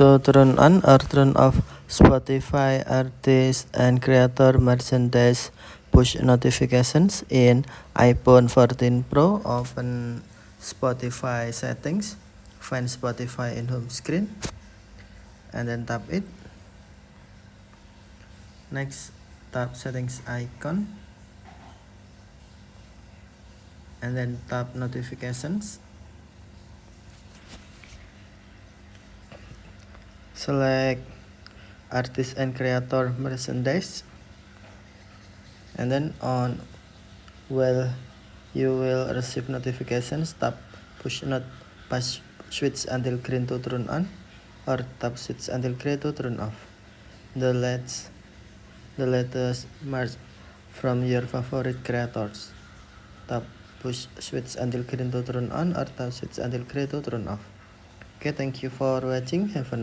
To turn on or turn off Spotify artist and creator merchandise push notifications in iPhone 14 Pro, open Spotify settings, find Spotify in home screen and then tap it. Next, tap settings icon and then tap notifications. Select artist and creator merchandise and then on while you will receive notifications, tap switch until green to turn on or tap switch until gray to turn off the latest merch from your favorite creators. Tap push switch until green to turn on or tap switch until gray to turn off. Okay, thank you for watching. Have a